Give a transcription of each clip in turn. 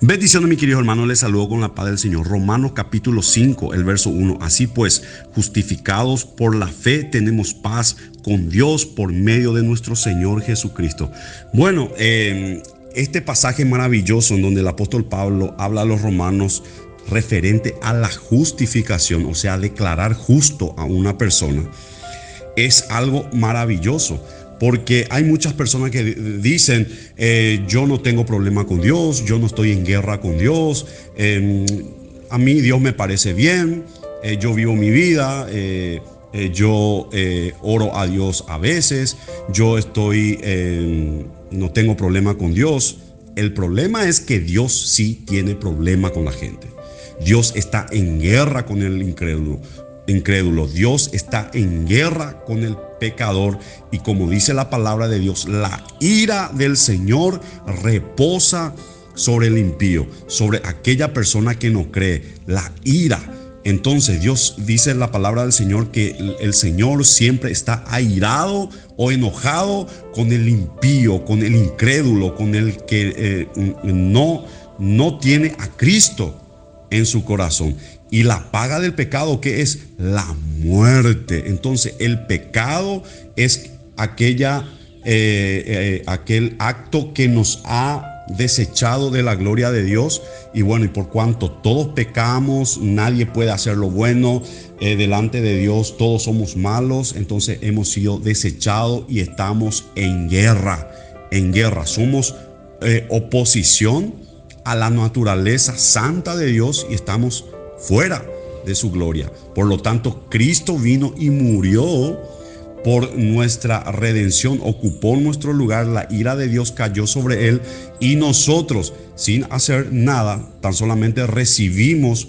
Bendiciones, mi querido hermano, les saludo con la paz del Señor. Romanos capítulo 5, el verso 1. Así pues, justificados por la fe, tenemos paz con Dios por medio de nuestro Señor Jesucristo. Bueno, este pasaje maravilloso en donde el apóstol Pablo habla a los romanos referente a la justificación, o sea, declarar justo a una persona, es algo maravilloso. Porque hay muchas personas que dicen, yo no tengo problema con Dios, yo no estoy en guerra con Dios, a mí Dios me parece bien, yo vivo mi vida, yo oro a Dios a veces, yo no tengo problema con Dios. El problema es que Dios sí tiene problema con la gente. Dios está en guerra con el incrédulo. Dios está en guerra con el pecador, y como dice la palabra de Dios, la ira del Señor reposa sobre el impío, sobre aquella persona que no cree. La ira. Entonces Dios dice en la palabra del Señor que el Señor siempre está airado o enojado con el impío, con el incrédulo, con el que no tiene a Cristo en su corazón. Y la paga del pecado, ¿qué es? La muerte. Entonces el pecado es aquel acto que nos ha desechado de la gloria de Dios. Y bueno, y por cuanto todos pecamos, nadie puede hacer lo bueno delante de Dios, todos somos malos. Entonces hemos sido desechados y estamos en guerra. Somos oposición a la naturaleza santa de Dios y estamos fuera de su gloria. Por lo tanto, Cristo vino y murió por nuestra redención, ocupó nuestro lugar, la ira de Dios cayó sobre él, y nosotros, sin hacer nada, tan solamente recibimos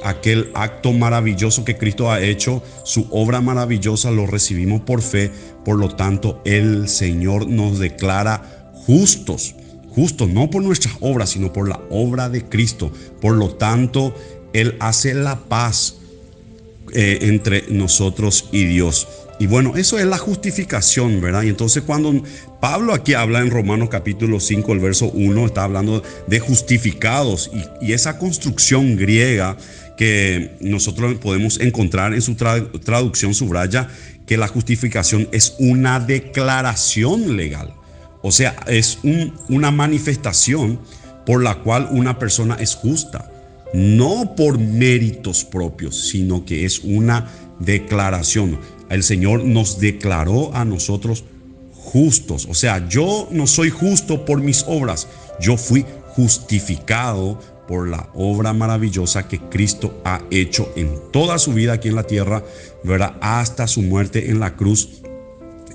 aquel acto maravilloso que Cristo ha hecho, su obra maravillosa, lo recibimos por fe. Por lo tanto, el Señor nos declara justos no por nuestras obras, sino por la obra de Cristo. Por lo tanto, Él hace la paz entre nosotros y Dios. Y bueno, eso es la justificación, ¿verdad? Y entonces cuando Pablo aquí habla en Romanos capítulo 5, el verso 1, está hablando de justificados, y esa construcción griega que nosotros podemos encontrar en su traducción, subraya que la justificación es una declaración legal. O sea, es una manifestación por la cual una persona es justa, no por méritos propios, sino que es una declaración. El Señor nos declaró a nosotros justos. O sea, yo no soy justo por mis obras, yo fui justificado por la obra maravillosa que Cristo ha hecho en toda su vida aquí en la tierra, ¿verdad? Hasta su muerte en la cruz.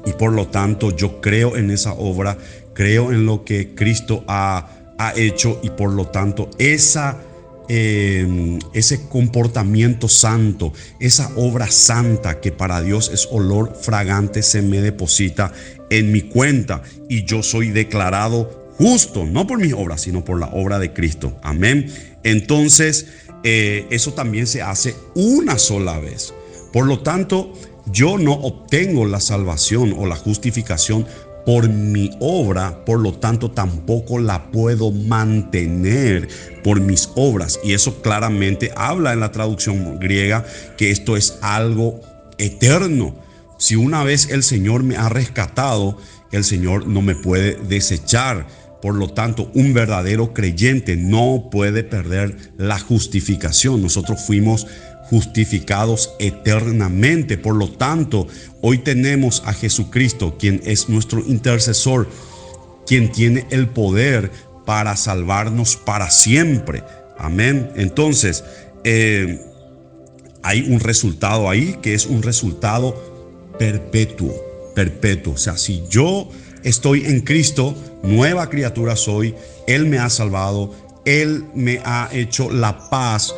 Y por lo tanto yo creo en esa obra, creo en lo que Cristo ha hecho, y por lo tanto ese comportamiento santo, esa obra santa que para Dios es olor fragante, se me deposita en mi cuenta, y yo soy declarado justo, no por mis obras, sino por la obra de Cristo. Amén. Entonces eso también se hace una sola vez. Por lo tanto, yo no obtengo la salvación o la justificación por mi obra, por lo tanto tampoco la puedo mantener por mis obras. Y eso claramente habla en la traducción griega que esto es algo eterno. Si una vez el Señor me ha rescatado, el Señor no me puede desechar. Por lo tanto, un verdadero creyente no puede perder la justificación. Nosotros fuimos justificados eternamente. Por lo tanto, hoy tenemos a Jesucristo, quien es nuestro intercesor, quien tiene el poder para salvarnos para siempre. Amén. Entonces, hay un resultado ahí que es un resultado perpetuo. O sea, si yo estoy en Cristo, nueva criatura soy. Él me ha salvado, Él me ha hecho la paz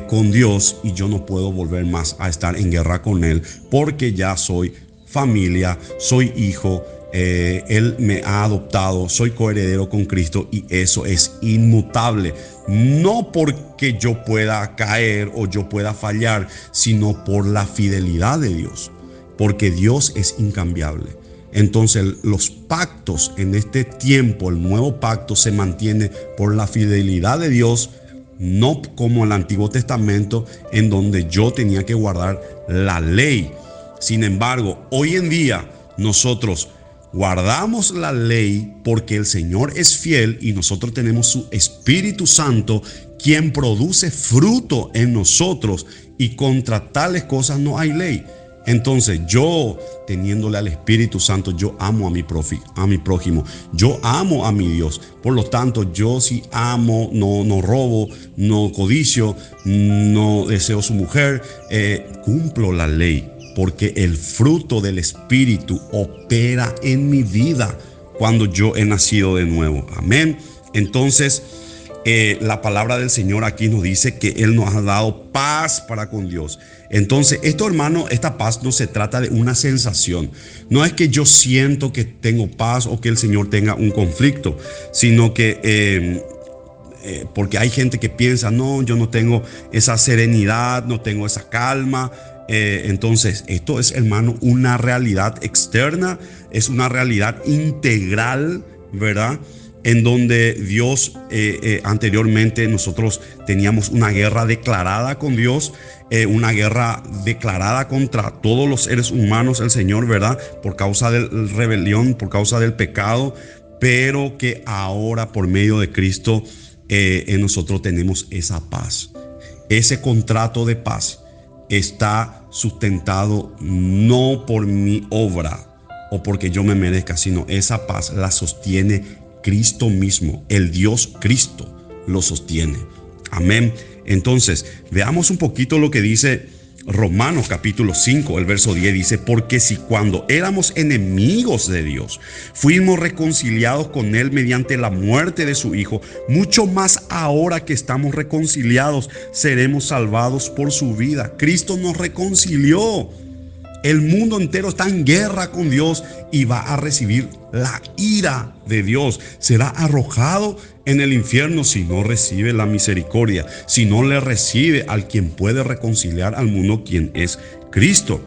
con Dios, y yo no puedo volver más a estar en guerra con Él, porque ya soy familia, soy hijo. Él me ha adoptado, soy coheredero con Cristo, y eso es inmutable. No porque yo pueda caer o yo pueda fallar, sino por la fidelidad de Dios, porque Dios es incambiable. Entonces los pactos en este tiempo, el nuevo pacto se mantiene por la fidelidad de Dios, no como el Antiguo Testamento, en donde yo tenía que guardar la ley. Sin embargo, hoy en día nosotros guardamos la ley porque el Señor es fiel y nosotros tenemos su Espíritu Santo, quien produce fruto en nosotros, y contra tales cosas no hay ley. Entonces yo, teniéndole al Espíritu Santo, yo amo a mi prójimo, yo amo a mi Dios. Por lo tanto, yo sí amo, no robo, no codicio, no deseo su mujer, cumplo la ley, porque el fruto del Espíritu opera en mi vida cuando yo he nacido de nuevo. Amén. Entonces, la palabra del Señor aquí nos dice que Él nos ha dado paz para con Dios. Entonces, esto, hermano, esta paz no se trata de una sensación. No es que yo siento que tengo paz o que el Señor tenga un conflicto, sino que porque hay gente que piensa, no, yo no tengo esa serenidad, no tengo esa calma. Entonces, esto es, hermano, una realidad externa, es una realidad integral, ¿verdad? En donde Dios, anteriormente nosotros teníamos una guerra declarada con Dios, una guerra declarada contra todos los seres humanos, el Señor, ¿verdad? Por causa de la rebelión, por causa del pecado, pero que ahora por medio de Cristo en nosotros tenemos esa paz. Ese contrato de paz está sustentado no por mi obra o porque yo me merezca, sino esa paz la sostiene Cristo mismo, el Dios Cristo lo sostiene. Amén. Entonces, veamos un poquito lo que dice Romanos capítulo 5, el verso 10 dice: porque si cuando éramos enemigos de Dios, fuimos reconciliados con Él mediante la muerte de su Hijo, mucho más ahora que estamos reconciliados, seremos salvados por su vida. Cristo nos reconcilió. El mundo entero está en guerra con Dios y va a recibir la ira de Dios. Será arrojado en el infierno si no recibe la misericordia, si no le recibe al quien puede reconciliar al mundo, quien es Cristo.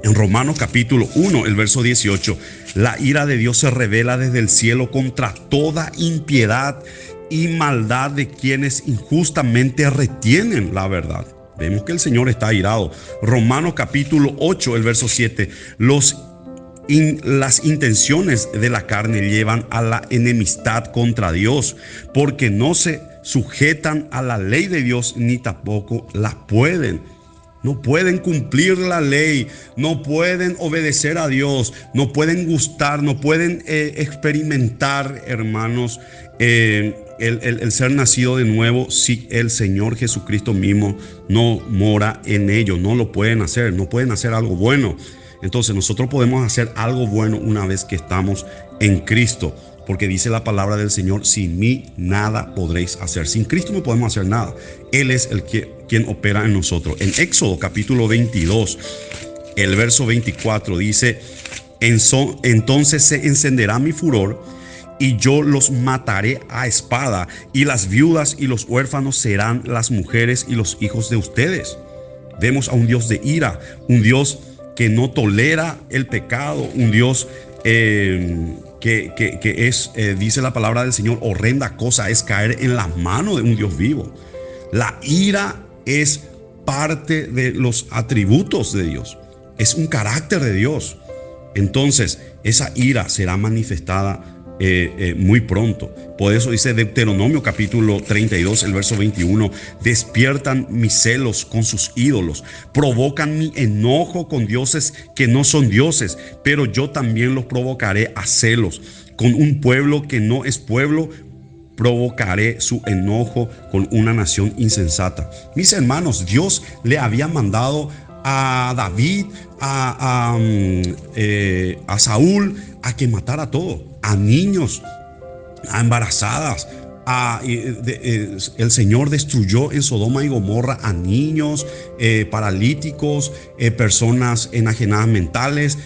En Romanos capítulo 1, el verso 18, la ira de Dios se revela desde el cielo contra toda impiedad y maldad de quienes injustamente retienen la verdad. Vemos que el Señor está airado. Romanos capítulo 8, el verso 7. Las intenciones de la carne llevan a la enemistad contra Dios, porque no se sujetan a la ley de Dios ni tampoco la pueden. No pueden cumplir la ley, no pueden obedecer a Dios, no pueden gustar, no pueden experimentar, hermanos, el ser nacido de nuevo si el Señor Jesucristo mismo no mora en ellos. No lo pueden hacer, no pueden hacer algo bueno. Entonces nosotros podemos hacer algo bueno una vez que estamos en Cristo, porque dice la palabra del Señor: sin mí nada podréis hacer. Sin Cristo no podemos hacer nada. Él es quien opera en nosotros. En Éxodo capítulo 22, el verso 24 dice: entonces se encenderá mi furor y yo los mataré a espada, y las viudas y los huérfanos serán las mujeres y los hijos de ustedes. Vemos a un Dios de ira, un Dios que no tolera el pecado, un Dios que es, dice la palabra del Señor, horrenda cosa es caer en las manos de un Dios vivo. La ira es parte de los atributos de Dios, es un carácter de Dios. Entonces esa ira será manifestada muy pronto. Por eso dice Deuteronomio capítulo 32, el verso 21: despiertan mis celos con sus ídolos, provocan mi enojo con dioses que no son dioses, pero yo también los provocaré a celos. Con un pueblo que no es pueblo, provocaré su enojo con una nación insensata. Mis hermanos, Dios le había mandado a David, a Saúl, a que matara todo, a niños, a embarazadas. El Señor destruyó en Sodoma y Gomorra a niños, paralíticos, personas enajenadas mentales.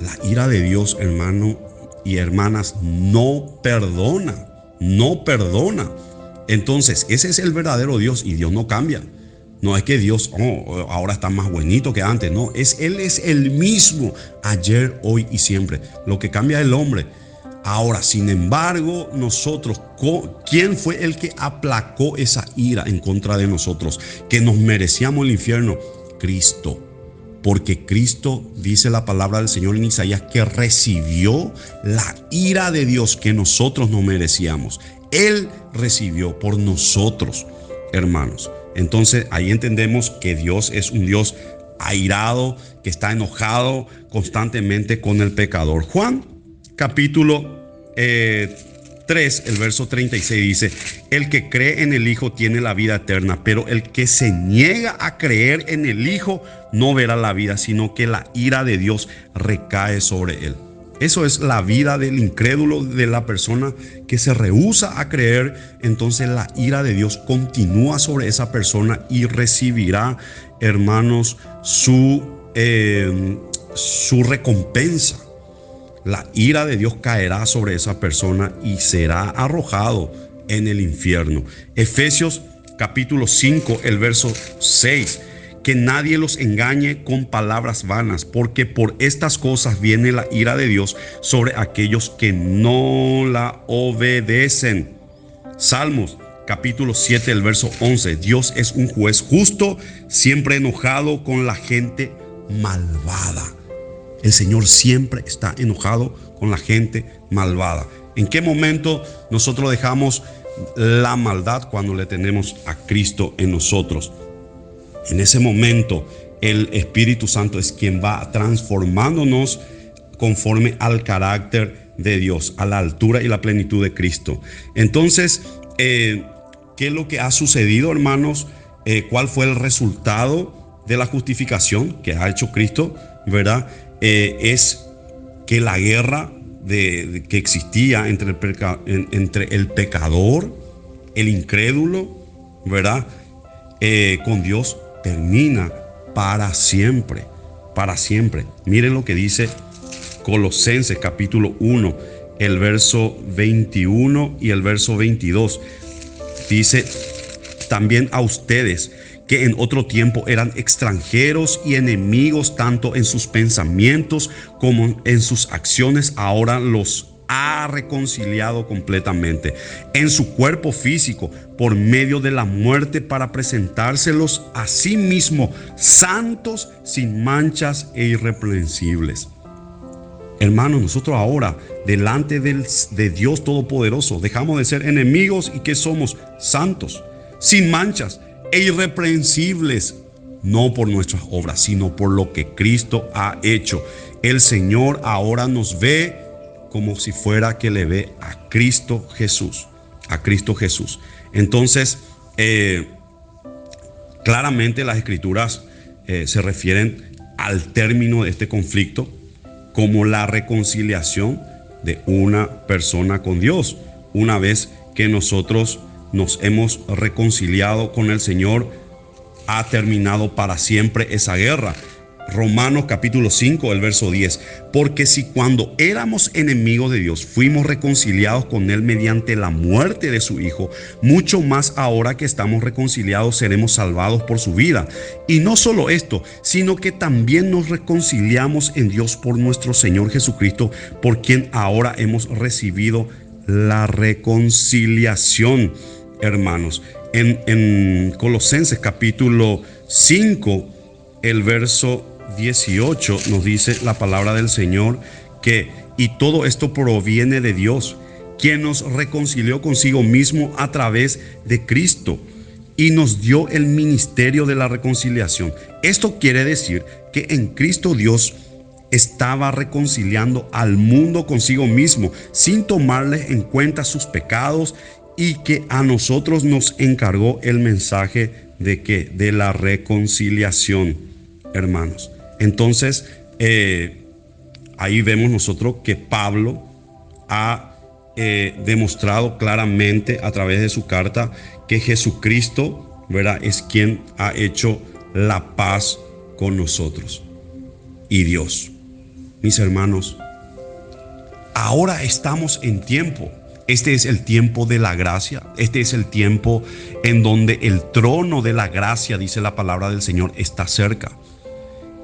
La ira de Dios, hermano y hermanas, no perdona, no perdona. Entonces ese es el verdadero Dios, y Dios no cambia. No es que Dios ahora está más buenito que antes. No, Él es el mismo ayer, hoy y siempre. Lo que cambia es el hombre. Ahora, sin embargo, nosotros, ¿quién fue el que aplacó esa ira en contra de nosotros? Que nos merecíamos el infierno. Cristo. Porque Cristo, dice la palabra del Señor en Isaías, que recibió la ira de Dios que nosotros no merecíamos. Él recibió por nosotros, hermanos. Entonces ahí entendemos que Dios es un Dios airado, que está enojado constantemente con el pecador. Juan capítulo 3, el verso 36 dice: el que cree en el Hijo tiene la vida eterna, pero el que se niega a creer en el Hijo no verá la vida, sino que la ira de Dios recae sobre él. Eso es la vida del incrédulo, de la persona que se rehúsa a creer. Entonces la ira de Dios continúa sobre esa persona y recibirá, hermanos, su recompensa. La ira de Dios caerá sobre esa persona y será arrojado en el infierno. Efesios capítulo 5, el verso 6. Que nadie los engañe con palabras vanas, porque por estas cosas viene la ira de Dios sobre aquellos que no la obedecen. Salmos capítulo 7, el verso 11. Dios es un juez justo, siempre enojado con la gente malvada. El Señor siempre está enojado con la gente malvada. ¿En qué momento nosotros dejamos la maldad? Cuando le tenemos a Cristo en nosotros. En ese momento el Espíritu Santo es quien va transformándonos conforme al carácter de Dios, a la altura y la plenitud de Cristo. Entonces, ¿qué es lo que ha sucedido, hermanos? ¿Cuál fue el resultado de la justificación que ha hecho Cristo? ¿Verdad? Es que la guerra que existía entre el pecador, el incrédulo, ¿verdad? Con Dios termina para siempre, para siempre. Miren lo que dice Colosenses capítulo 1, el verso 21 y el verso 22. Dice: también a ustedes, que en otro tiempo eran extranjeros y enemigos tanto en sus pensamientos como en sus acciones, ahora los ha reconciliado completamente en su cuerpo físico por medio de la muerte, para presentárselos a sí mismo santos, sin manchas e irreprensibles. Hermanos, nosotros ahora, delante de Dios Todopoderoso, dejamos de ser enemigos y que somos santos, sin manchas e irreprensibles, no por nuestras obras, sino por lo que Cristo ha hecho. El Señor ahora nos ve como si fuera que le ve a Cristo Jesús, a Cristo Jesús. Entonces, claramente las Escrituras se refieren al término de este conflicto como la reconciliación de una persona con Dios. Una vez que nosotros nos hemos reconciliado con el Señor, ha terminado para siempre esa guerra. Romanos capítulo 5, el verso 10. Porque si cuando éramos enemigos de Dios fuimos reconciliados con Él mediante la muerte de su Hijo, mucho más ahora que estamos reconciliados seremos salvados por su vida. Y no solo esto, sino que también nos reconciliamos en Dios por nuestro Señor Jesucristo, por quien ahora hemos recibido la reconciliación, hermanos. En Colosenses capítulo 5, el verso 18 nos dice la palabra del Señor que y todo esto proviene de Dios, quien nos reconcilió consigo mismo a través de Cristo y nos dio el ministerio de la reconciliación. Esto quiere decir que en Cristo Dios estaba reconciliando al mundo consigo mismo sin tomarles en cuenta sus pecados, y que a nosotros nos encargó el mensaje de que de la reconciliación, hermanos. Entonces, ahí vemos nosotros que Pablo ha demostrado claramente a través de su carta que Jesucristo, ¿verdad?, es quien ha hecho la paz con nosotros y Dios. Mis hermanos, ahora estamos en tiempo Este es el tiempo de la gracia. Este es el tiempo en donde el trono de la gracia, dice la palabra del Señor, está cerca.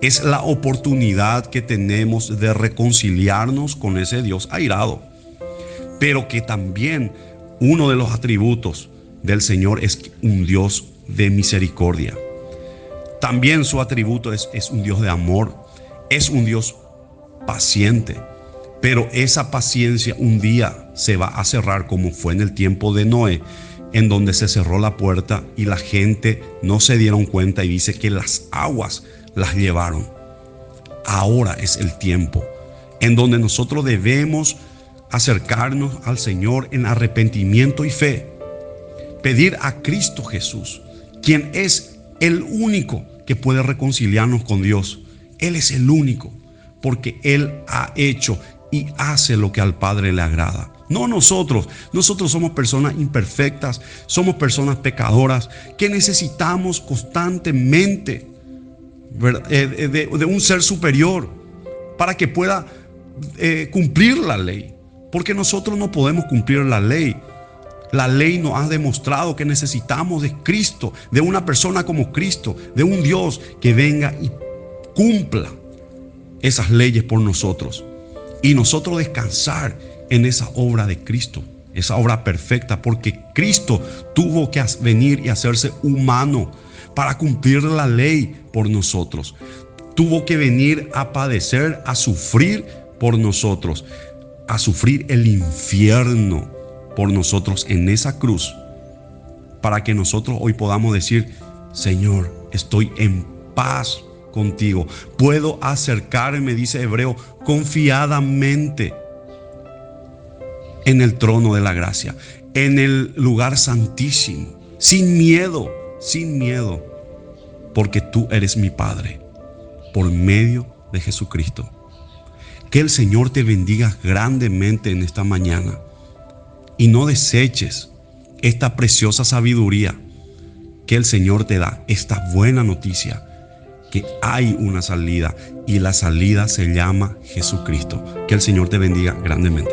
Es la oportunidad que tenemos de reconciliarnos con ese Dios airado. Pero que también uno de los atributos del Señor es un Dios de misericordia. También su atributo es un Dios de amor, es un Dios paciente. Pero esa paciencia un día se va a cerrar, como fue en el tiempo de Noé, en donde se cerró la puerta y la gente no se dieron cuenta, y dice que las aguas las llevaron. Ahora es el tiempo en donde nosotros debemos acercarnos al Señor en arrepentimiento y fe. Pedir a Cristo Jesús, quien es el único que puede reconciliarnos con Dios. Él es el único, porque Él ha hecho y hace lo que al Padre le agrada. No nosotros. Nosotros somos personas imperfectas, somos personas pecadoras que necesitamos constantemente de un ser superior para que pueda cumplir la ley. Porque nosotros no podemos cumplir la ley. La ley nos ha demostrado que necesitamos de Cristo, de una persona como Cristo, de un Dios que venga y cumpla esas leyes por nosotros. Y nosotros descansar en esa obra de Cristo, esa obra perfecta, porque Cristo tuvo que venir y hacerse humano para cumplir la ley por nosotros. Tuvo que venir a padecer, a sufrir por nosotros, a sufrir el infierno por nosotros en esa cruz, para que nosotros hoy podamos decir: Señor, estoy en paz contigo. Puedo acercarme, dice Hebreo, confiadamente en el trono de la gracia, en el lugar santísimo, sin miedo, porque tú eres mi Padre, por medio de Jesucristo. Que el Señor te bendiga grandemente en esta mañana, y no deseches esta preciosa sabiduría que el Señor te da, esta buena noticia, que hay una salida, y la salida se llama Jesucristo. Que el Señor te bendiga grandemente.